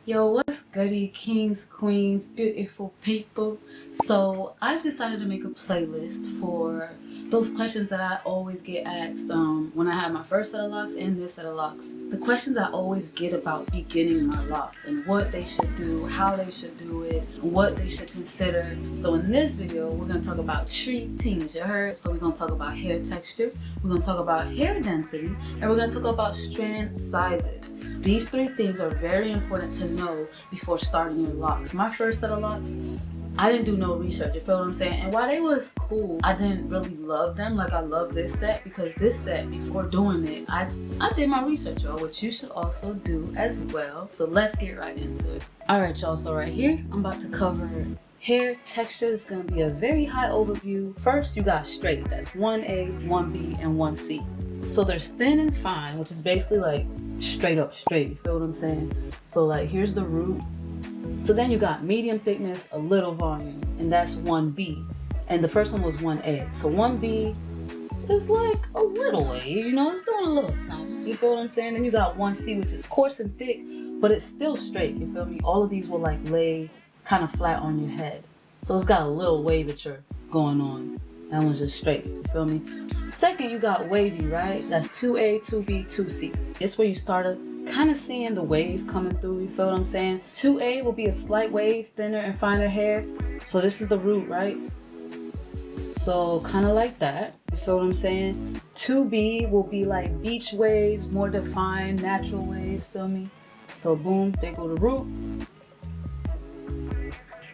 Yo, what's goody, kings, queens, beautiful people? So I've decided to make a playlist for those questions that I always get asked when I have my first set of locks and this set of locks. The questions I always get about beginning my locks and what they should do, how they should do it, what they should consider. So in this video, we're going to talk about treatings, you heard? So we're going to talk about hair texture, we're going to talk about hair density, and we're going to talk about strand sizes. These three things are very important to know before starting your locks. My first set of locks, I didn't do no research, you feel what I'm saying? And while they was cool, I didn't really love them like I love this set, because this set, before doing it, I did my research, y'all, which you should also do as well. So let's get right into it. All right, y'all, so right here, I'm about to cover hair texture. Is going to be a very high overview. First, you got straight. That's 1A, 1B, and 1C. So there's thin and fine, which is basically like straight up straight. You feel what I'm saying? So like here's the root. So then you got medium thickness, a little volume, and that's 1B. And the first one was 1A. So 1B is like a little wave, you know, it's doing a little something. You feel what I'm saying? Then you got 1C, which is coarse and thick, but it's still straight. You feel me? All of these will like lay kind of flat on your head. So it's got a little wavature going on. That one's just straight. You feel me? Second, you got wavy, right? That's 2A, 2B, 2C. It's where you started kind of seeing the wave coming through. You feel what I'm saying? 2A will be a slight wave, thinner and finer hair. So this is the root, right? So kind of like that. You feel what I'm saying? 2B will be like beach waves, more defined, natural waves. Feel me? So boom, there go the root.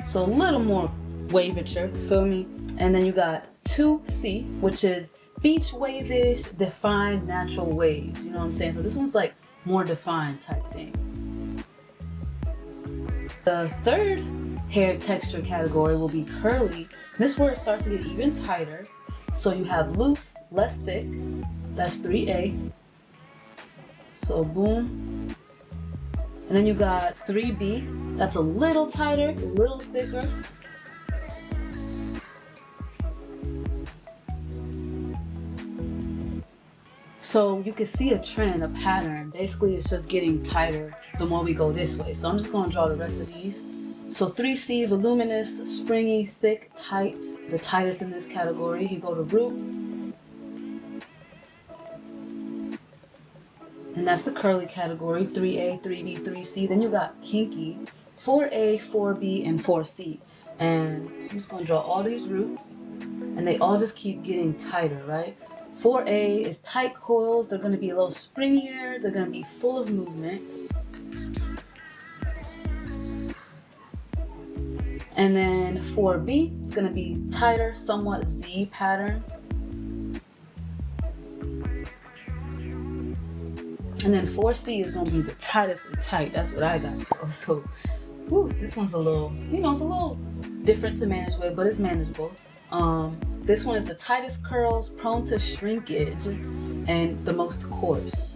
So a little more wavature, feel me? And then you got 2C, which is beach wave-ish, defined natural waves. You know what I'm saying? So this one's like more defined type thing. The third hair texture category will be curly. This is where it starts to get even tighter. So you have loose, less thick. That's 3A. So boom. And then you got 3B. That's a little tighter, a little thicker. So you can see a trend, a pattern. Basically, it's just getting tighter the more we go this way. So I'm just going to draw the rest of these. So 3C, voluminous, springy, thick, tight. The tightest in this category. You go to root. And that's the curly category, 3A, 3B, 3C. Then you got kinky, 4A, 4B, and 4C. And I'm just going to draw all these roots. And they all just keep getting tighter, right? 4A is tight coils. They're going to be a little springier. They're going to be full of movement. And then 4B is going to be tighter, somewhat Z pattern. And then 4C is going to be the tightest of tight. That's what I got, y'all. So, this one's a little, you know, it's a little different to manage with, but it's manageable. This one is the tightest curls, prone to shrinkage, and the most coarse.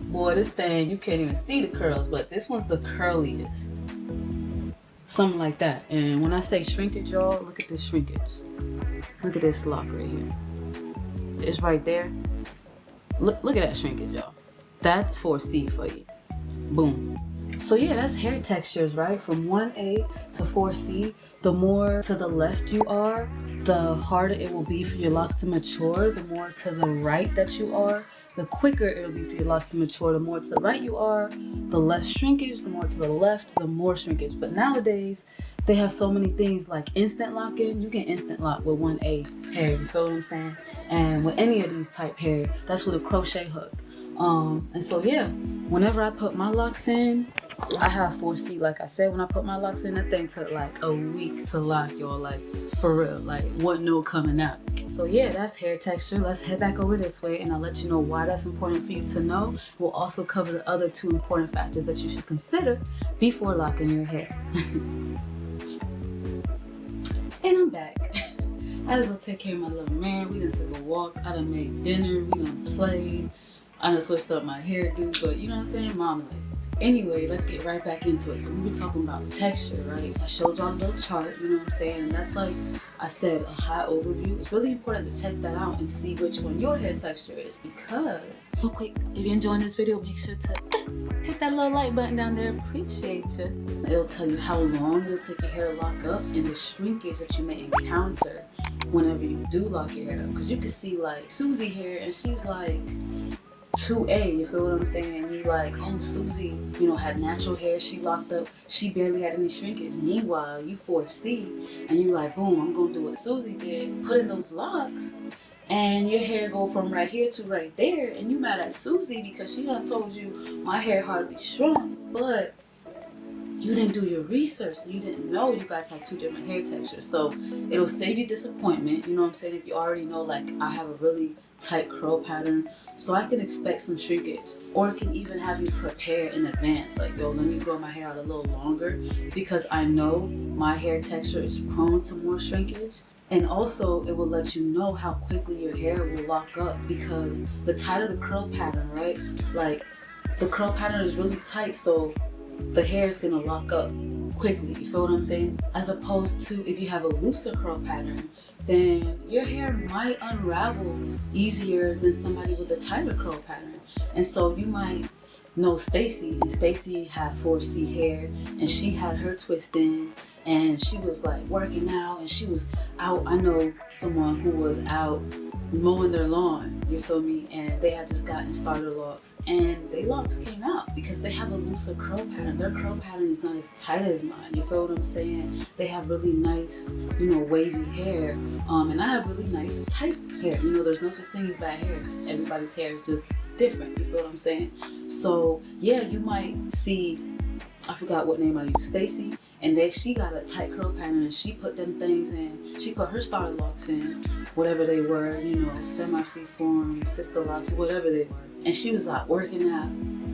Boy, this thing, you can't even see the curls, but this one's the curliest. Something like that. And when I say shrinkage, y'all, look at this shrinkage. Look at this lock right here. It's right there. Look at that shrinkage, y'all. That's 4C for you. Boom. So yeah, that's hair textures, right? From 1A to 4C. The more to the left you are, the harder it will be for your locks to mature. The more to the right that you are, the quicker it'll be for your locks to mature. The more to the right you are, the less shrinkage. The more to the left, the more shrinkage. But nowadays, they have so many things like instant locking. You can instant lock with 1A hair, you feel what I'm saying? And with any of these type hair, that's with a crochet hook. And so yeah, whenever I put my locks in, I have 4C. Like I said, when I put my locks in, that thing took like a week to lock, y'all. Like for real, like wasn't no coming out. So yeah, that's hair texture. Let's head back over this way and I'll let you know why that's important for you to know. We'll also cover the other two important factors that you should consider before locking your hair. And I'm back. I had to go take care of my little man. We done took a walk. I done made dinner. We done played. I done switched up my hairdo, but you know what I'm saying? Mom, like, anyway, let's get right back into it. So we were talking about texture, right? I showed y'all a little chart, you know what I'm saying? And that's like I said, a high overview. It's really important to check that out and see which one your hair texture is, because real quick, if you're enjoying this video, make sure to hit that little like button down there. Appreciate you. It'll tell you how long it'll take your hair to lock up and the shrinkage that you may encounter whenever you do lock your hair up. Because you can see like Susie here, and she's like 2A, you feel what I'm saying? You like, oh, Susie, had natural hair, she locked up, she barely had any shrinkage. Meanwhile, you 4C, and you like, boom, I'm gonna do what Susie did, put in those locks, and your hair go from right here to right there, and you mad at Susie because she done told you my hair hardly shrunk, but you didn't do your research. You didn't know you guys have two different hair textures. So it'll save you disappointment, you know what I'm saying? If you already know, like, I have a really tight curl pattern, so I can expect some shrinkage. Or it can even have you prepare in advance, like, yo, let me grow my hair out a little longer because I know my hair texture is prone to more shrinkage. And also, it will let you know how quickly your hair will lock up, because the tighter the curl pattern, right? Like, the curl pattern is really tight, so the hair is gonna lock up quickly, you feel what I'm saying? As opposed to if you have a looser curl pattern, then your hair might unravel easier than somebody with a tighter curl pattern. And so you might know Stacy, and Stacy had 4C hair, and she had her twist in, and she was like working out, and she was out. I know someone who was out mowing their lawn, you feel me, and they had just gotten starter locks, and their locks came out because they have a looser curl pattern. Their curl pattern is not as tight as mine, you feel what I'm saying? They have really nice, wavy hair, and I have really nice tight hair. There's no such thing as bad hair. Everybody's hair is just different, you feel what I'm saying? So yeah, you might see, I forgot what name I used, Stacy, and she got a tight curl pattern, and she put them things in. She put her starter locks in, whatever they were, semi-freeform, sister locks, whatever they were. And she was out working out.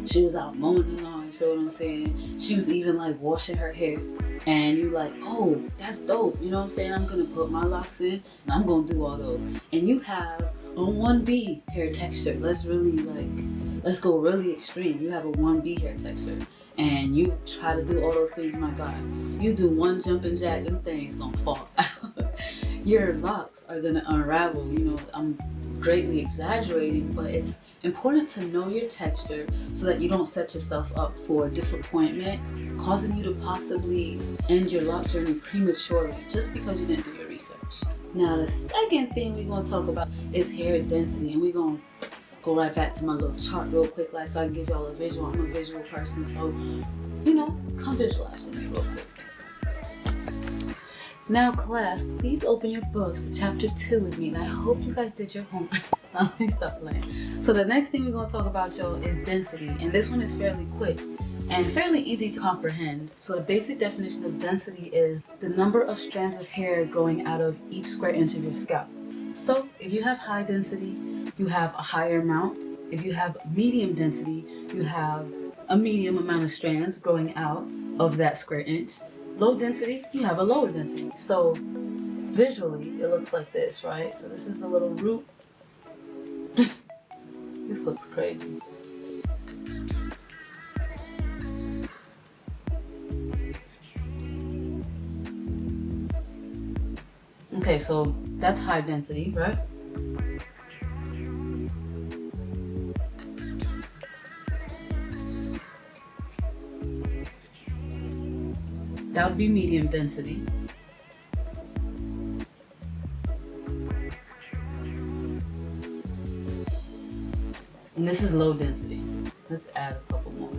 She was out mowing the lawn, you feel what I'm saying? She was even like washing her hair. And you like, oh, that's dope. You know what I'm saying? I'm gonna put my locks in, and I'm gonna do all those. And you have a 1B hair texture. Let's go really extreme. You have a 1B hair texture, and you try to do all those things. My God, you do one jumping jack, them things gonna fall out. Your locks are gonna unravel. I'm greatly exaggerating, but it's important to know your texture so that you don't set yourself up for disappointment, causing you to possibly end your lock journey prematurely just because you didn't do your research. Now, the second thing we're gonna talk about is hair density, and we're gonna go right back to my little chart real quick, so I can give y'all a visual. I'm a visual person, so come visualize with me real quick. Now, class, please open your books to chapter 2 with me, and I hope you guys did your homework. Let me stop playing. So the next thing we're gonna talk about, y'all, is density, and this one is fairly quick and fairly easy to comprehend. So the basic definition of density is the number of strands of hair growing out of each square inch of your scalp. So if you have high density, you have a higher amount. If you have medium density, you have a medium amount of strands growing out of that square inch. Low density, you have a lower density. So visually, it looks like this, right? So this is the little root. This looks crazy. Okay, so that's high density, right? That would be medium density. And this is low density. Let's add a couple more.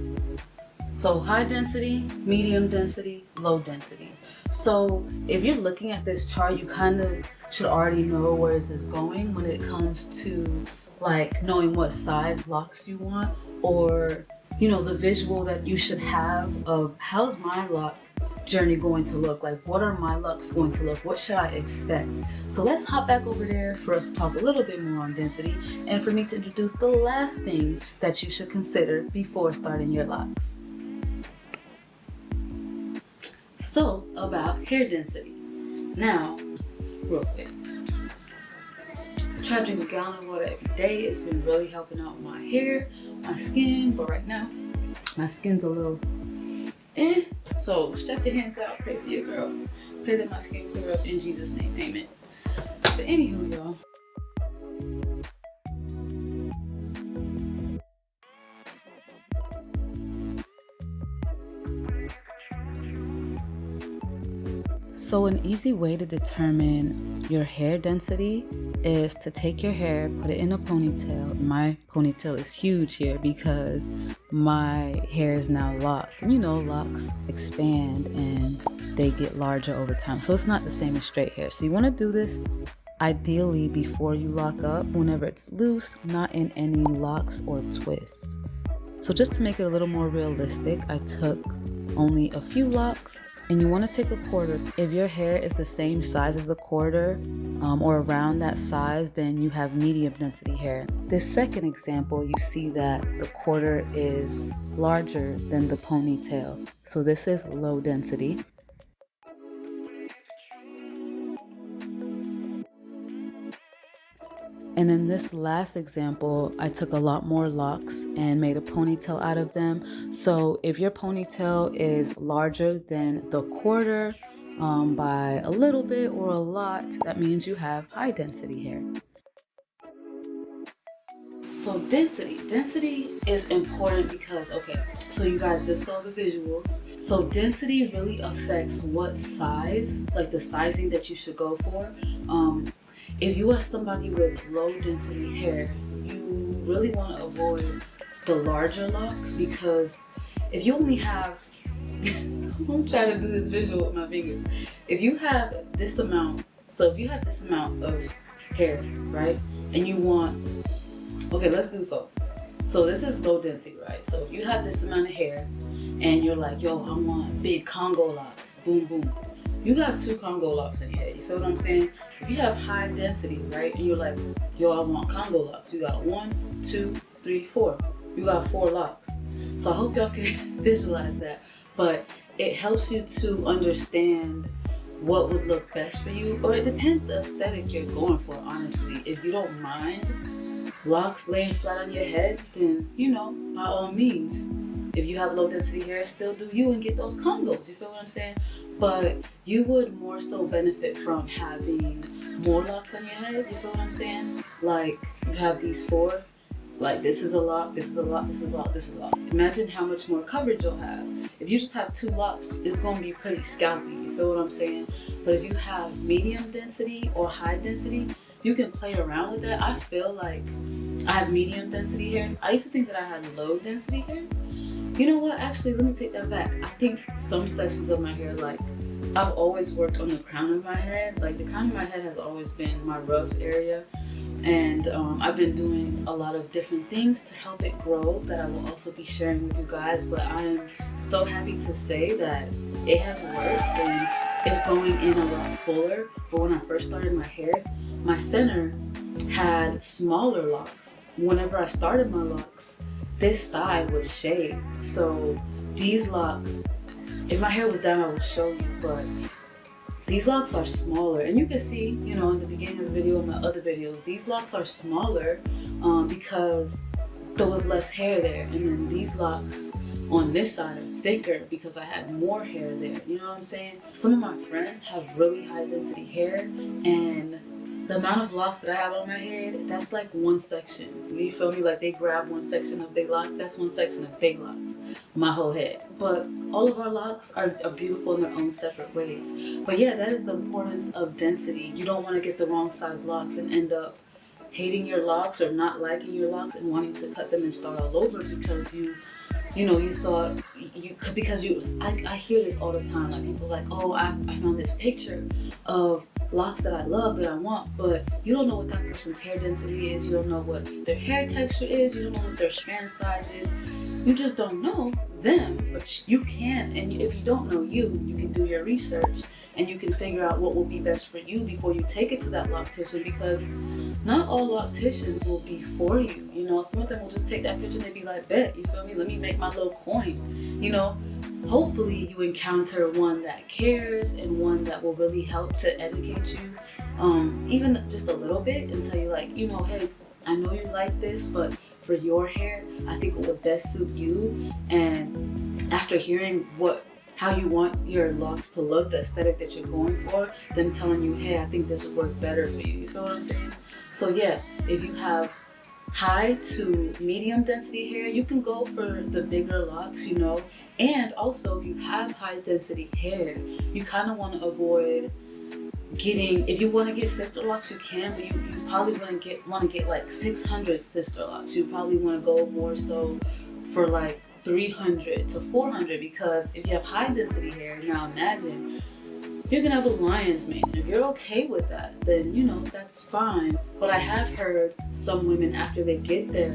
So high density, medium density, low density. So if you're looking at this chart, you kind of should already know where this is going when it comes to like knowing what size locks you want, or the visual that you should have of how's my lock journey going to look, like what are my locks going to look, what should I expect. So let's hop back over there for us to talk a little bit more on density, and for me to introduce the last thing that you should consider before starting your locks. So about hair density. Now, real quick, I try to drink a gallon of water every day. It's been really helping out my hair, my skin, but right now my skin's a little so stretch your hands out, pray for your girl, pray that my skin clear up in Jesus' name, amen. But anywho, y'all, So an easy way to determine your hair density is to take your hair, put it in a ponytail. My ponytail is huge here because my hair is now locked. And locks expand and they get larger over time. So it's not the same as straight hair. So you want to do this ideally before you lock up, whenever it's loose, not in any locks or twists. So just to make it a little more realistic, I took only a few locks. And you want to take a quarter. If your hair is the same size as the quarter or around that size, then you have medium density hair. This second example, you see that the quarter is larger than the ponytail. So this is low density. And in this last example, I took a lot more locks and made a ponytail out of them. So if your ponytail is larger than the quarter by a little bit or a lot, that means you have high density hair. So density is important because, so you guys just saw the visuals. So density really affects what size, like the sizing that you should go for. If you are somebody with low density hair, you really want to avoid the larger locks, because if you only have, I'm trying to do this visual with my fingers. If you have this amount, so if you have this amount of hair, right? And you want, let's do 4. So this is low density, right? So if you have this amount of hair and you're like, yo, I want big Congo locks, boom, boom. You got 2 Congo locks in your head, you feel what I'm saying? If you have high density, right, and you're like, yo, I want Congo locks, you got 1, 2, 3, 4. You got 4 locks. So I hope y'all can visualize that. But it helps you to understand what would look best for you, or it depends the aesthetic you're going for, honestly. If you don't mind locks laying flat on your head, then, by all means. If you have low density hair, still do you and get those Congos, you feel what I'm saying? But you would more so benefit from having more locks on your head, you feel what I'm saying? Like, you have these 4, like this is a lock, this is a lock, this is a lock, this is a lock. Imagine how much more coverage you'll have. If you just have 2 locks, it's gonna be pretty scalpy, you feel what I'm saying? But if you have medium density or high density, you can play around with that. I feel like I have medium density hair. I used to think that I had low density hair. You know what? Actually, let me take that back. I think some sections of my hair, like, I've always worked on the crown of my head. Like, the crown of my head has always been my rough area. And I've been doing a lot of different things to help it grow that I will also be sharing with you guys. But I'm so happy to say that it has worked and it's growing in a lot fuller. But when I first started my hair, my center had smaller locks. Whenever I started my locks, this side was shaved. So these locks, if my hair was down, I would show you, but these locks are smaller. And you can see, in the beginning of the video and my other videos, these locks are smaller because there was less hair there. And then these locks on this side are thicker because I had more hair there. You know what I'm saying? Some of my friends have really high density hair, and the amount of locks that I have on my head, that's like one section. You feel me? Like, they grab one section of their locks, that's one section of their locks, my whole head. But all of our locks are beautiful in their own separate ways. But yeah, that is the importance of density. You don't want to get the wrong size locks and end up hating your locks or not liking your locks and wanting to cut them and start all over because you thought you could, because I hear this all the time. Like, people like, oh, I found this picture of locks that I love, that I want, but you don't know what that person's hair density is, you don't know what their hair texture is, you don't know what their strand size is, you just don't know them, but you can. And if you don't know you can do your research and you can figure out what will be best for you before you take it to that loctician, because not all locticians will be for you. Some of them will just take that picture and they be like, bet, you feel me, let me make my little coin. Hopefully you encounter one that cares and one that will really help to educate you, even just a little bit, and tell you, like, hey, I know you like this, but for your hair, I think it would best suit you. And after hearing how you want your locks to look, the aesthetic that you're going for, them telling you, hey, I think this would work better for you. You feel what I'm saying? So yeah, if you have high to medium density hair, you can go for the bigger locks, you know. And also, if you have high density hair, you kind of want to avoid getting, if you want to get sister locks, you can, but you probably want to get like 600 sister locks. You probably want to go more so for like 300 to 400, because if you have high density hair, now imagine you're gonna have a lion's mane. If you're okay with that, then you know that's fine. But I have heard some women, after they get their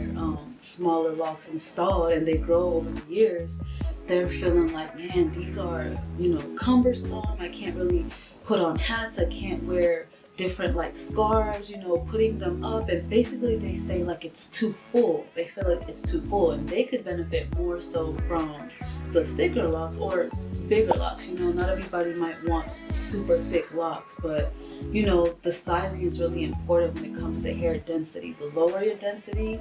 smaller locks installed and they grow over the years, they're feeling like, man, these are, you know, cumbersome. I can't really put on hats. I can't wear different like scarves, you know, putting them up. And basically they say like it's too full. They feel like it's too full, and they could benefit more so from the thicker locks or bigger locks. You know, not everybody might want super thick locks, but you know, the sizing is really important when it comes to hair density. The lower your density,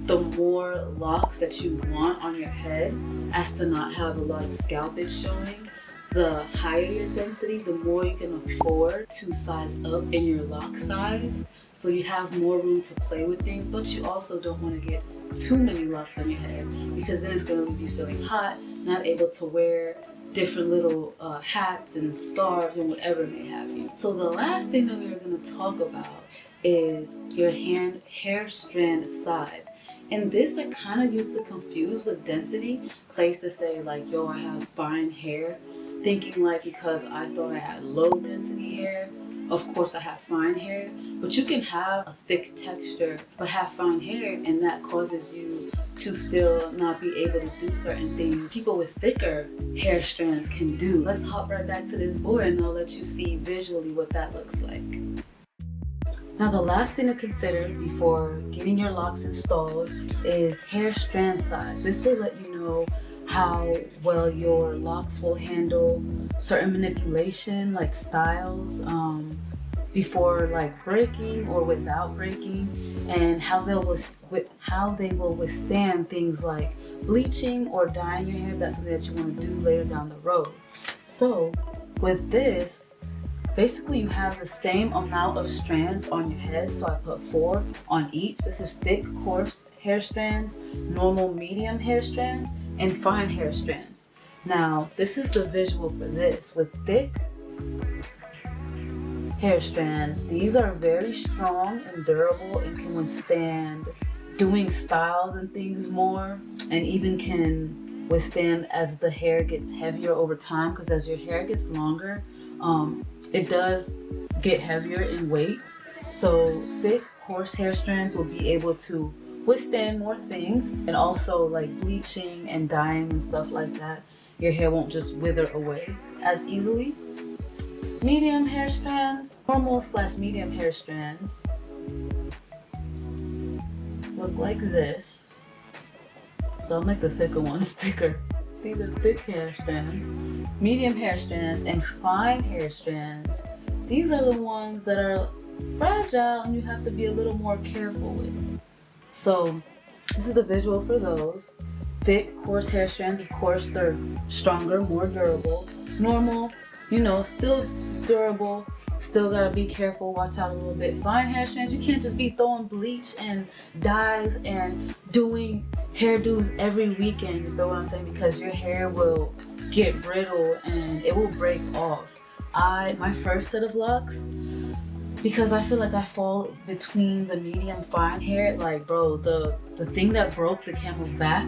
the more locks that you want on your head, as to not have a lot of scalpage showing. The higher your density, the more you can afford to size up in your lock size, so you have more room to play with things. But you also don't want to get too many locks on your head, because then it's going to leave you feeling hot, not able to wear different little hats and scarves and whatever may have you. So the last thing that we are going to talk about is your hair strand size. And this I kind of used to confuse with density, because I used to say like, yo, I have fine hair, thinking like because I thought I had low density hair, of course I have fine hair. But you can have a thick texture but have fine hair, and that causes you to still not be able to do certain things people with thicker hair strands can do. Let's hop right back to this board and I'll let you see visually what that looks like. Now the last thing to consider before getting your locks installed is hair strand size. This will let you know how well your locks will handle certain manipulation like styles before like breaking or without breaking, and how they will withstand things like bleaching or dyeing your hair if that's something that you want to do later down the road. So with this, basically you have the same amount of strands on your head. So I put 4 on each. This is thick, coarse hair strands, normal, medium hair strands, and fine hair strands. Now, this is the visual for this. With thick hair strands, these are very strong and durable and can withstand doing styles and things more, and even can withstand as the hair gets heavier over time, because as your hair gets longer, it does get heavier in weight. So thick, coarse hair strands will be able to withstand more things, and also like bleaching and dyeing and stuff like that. Your hair won't just wither away as easily. Medium hair strands, normal/medium hair strands look like this. So I'll make the thicker ones thicker. These are thick hair strands. Medium hair strands and fine hair strands, these are the ones that are fragile and you have to be a little more careful with. So this is the visual for those. Thick, coarse hair strands, of course, they're stronger, more durable. Normal, you know, still durable, still gotta be careful, watch out a little bit. Fine hair strands, you can't just be throwing bleach and dyes and doing hairdos every weekend, you feel what I'm saying? Because your hair will get brittle and it will break off. My first set of locks, because I feel like I fall between the medium fine hair, like bro, the thing that broke the camel's back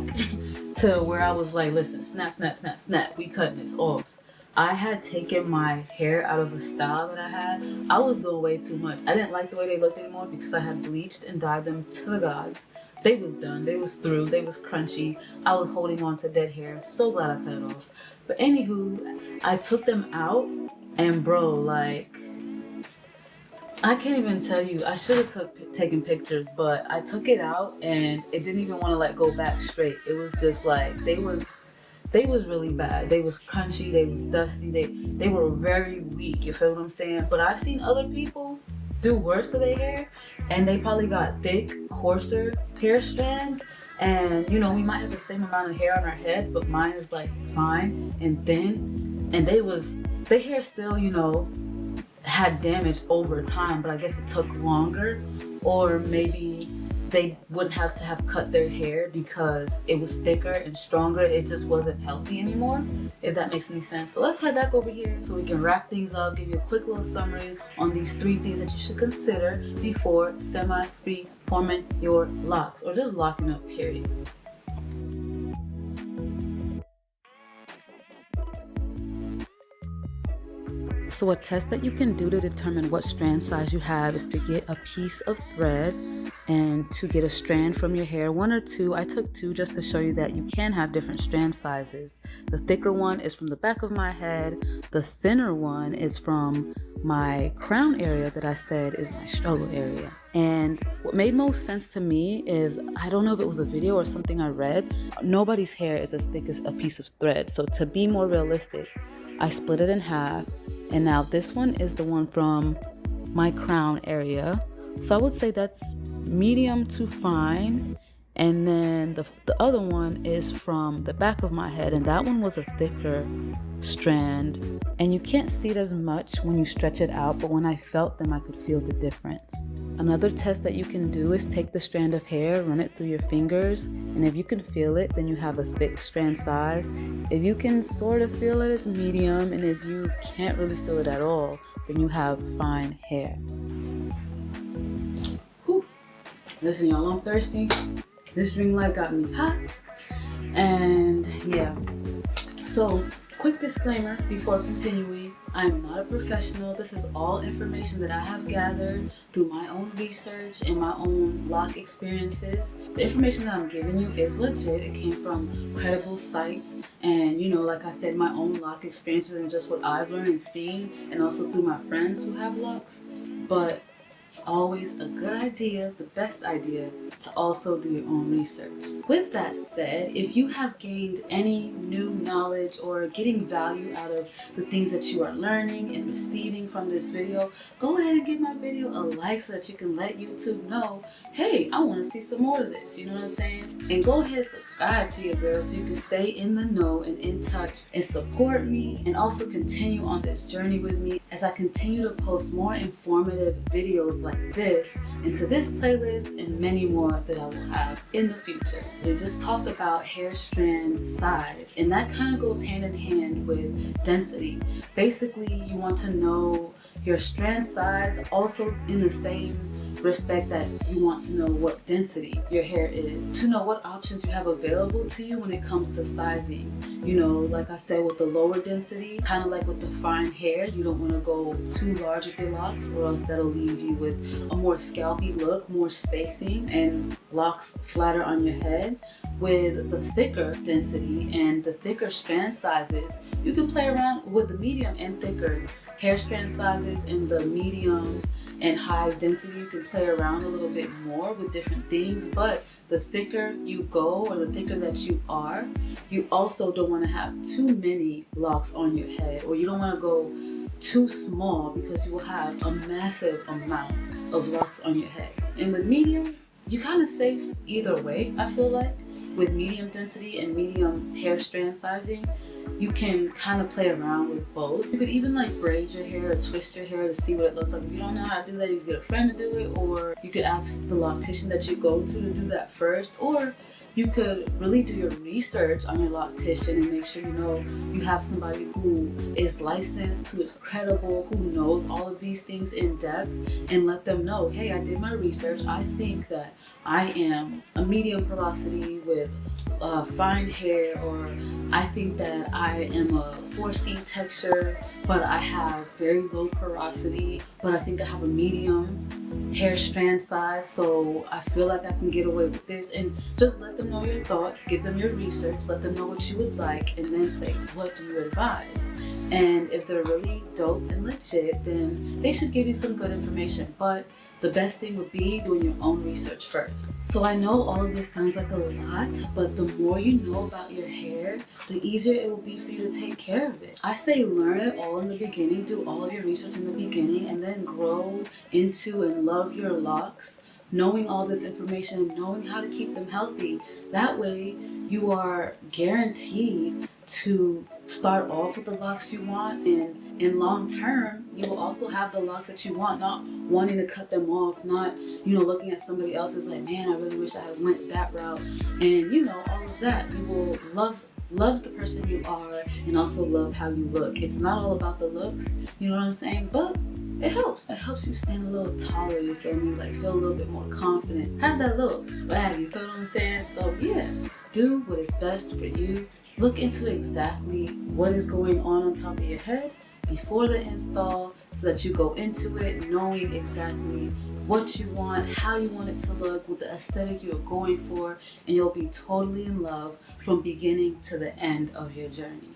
to where I was like, listen, snap, snap, snap, snap, we cutting this off. I had taken my hair out of the style that I had. I was doing way too much. I didn't like the way they looked anymore because I had bleached and dyed them to the gods. They was done, they was through, they was crunchy. I was holding on to dead hair. So glad I cut it off. But anywho, I took them out, and bro, like, I can't even tell you. I should have taken pictures, but I took it out and it didn't even want to like go back straight. It was just like they was really bad. They was crunchy, they was dusty, they were very weak, you feel what I'm saying? But I've seen other people do worse to their hair, and they probably got thick, coarser hair strands, and you know, we might have the same amount of hair on our heads, but mine is like fine and thin, and their hair still, you know, had damage over time, but I guess it took longer, or maybe they wouldn't have to have cut their hair because it was thicker and stronger. It just wasn't healthy anymore, if that makes any sense. So let's head back over here so we can wrap things up, give you a quick little summary on these 3 things that you should consider before semi-free forming your locks, or just locking up, period. So a test that you can do to determine what strand size you have is to get a piece of thread and to get a strand from your hair, 1 or 2. I took 2 just to show you that you can have different strand sizes. The thicker one is from the back of my head. The thinner one is from my crown area that I said is my struggle area. And what made most sense to me is, I don't know if it was a video or something I read, nobody's hair is as thick as a piece of thread. So to be more realistic, I split it in half. And now this one is the one from my crown area. So I would say that's medium to fine. And then the other one is from the back of my head, and that one was a thicker strand. And you can't see it as much when you stretch it out, but when I felt them, I could feel the difference. Another test that you can do is take the strand of hair, run it through your fingers, and if you can feel it, then you have a thick strand size. If you can sort of feel it, it's medium, and if you can't really feel it at all, then you have fine hair. Whew. Listen, y'all, I'm thirsty. This ring light got me hot, and yeah. So, quick disclaimer before continuing. I am not a professional. This is all information that I have gathered through my own research and my own lock experiences. The information that I'm giving you is legit. It came from credible sites, and like I said, my own lock experiences and just what I've learned and seen, and also through my friends who have locks. But it's always a good idea, the best idea, to also do your own research. With that said, if you have gained any new knowledge or getting value out of the things that you are learning and receiving from this video, go ahead and give my video a like so that you can let YouTube know, hey, I want to see some more of this, you know what I'm saying? And go ahead and subscribe to your girl so you can stay in the know and in touch and support me, and also continue on this journey with me as I continue to post more informative videos like this into this playlist and many more that I will have in the future. We just talked about hair strand size, and that kind of goes hand in hand with density. Basically, you want to know your strand size, also in the same respect that you want to know what density your hair is, to know what options you have available to you when it comes to sizing. Like I said, with the lower density, kind of like with the fine hair, you don't want to go too large with your locks, or else that'll leave you with a more scalpy look, more spacing, and locks flatter on your head. With the thicker density and the thicker strand sizes, you can play around with the medium and thicker hair strand sizes. And the medium and high density, you can play around a little bit more with different things. But the thicker you go, or the thicker that you are, you also don't want to have too many locks on your head, or you don't want to go too small because you will have a massive amount of locks on your head. And with medium, you kind of safe either way, I feel like. With medium density and medium hair strand sizing, you can kind of play around with both. You could even braid your hair or twist your hair to see what it looks like. If you don't know how to do that, you can get a friend to do it, or you could ask the loctician that you go to do that first, or you could really do your research on your loctician and make sure you have somebody who is licensed, who is credible, who knows all of these things in depth, and let them know, hey, I did my research. I think that I am a medium porosity with fine hair, or I think that I am a 4C texture, but I have very low porosity, but I think I have a medium hair strand size, so I feel like I can get away with this. And just let them know your thoughts, give them your research, let them know what you would like, and then say, what do you advise? And if they're really dope and legit, then they should give you some good information. But the best thing would be doing your own research first. So I know all of this sounds like a lot, but the more you know about your hair, the easier it will be for you to take care of it. I say learn it all in the beginning, do all of your research in the beginning, and then grow into and love your locks, knowing all this information, knowing how to keep them healthy. That way you are guaranteed to start off with the locks you want, and in long term you will also have the locks that you want, not wanting to cut them off, not looking at somebody else's like, man, I really wish I had went that route, and all of that. You will love the person you are and also love how you look. It's not all about the looks, you know what I'm saying, but it helps you stand a little taller, you feel me, like feel a little bit more confident, have that little swag, you feel what I'm saying? So yeah, do what is best for you. Look into exactly what is going on top of your head before the install, so that you go into it knowing exactly what you want, how you want it to look, with the aesthetic you're going for, and you'll be totally in love from beginning to the end of your journey.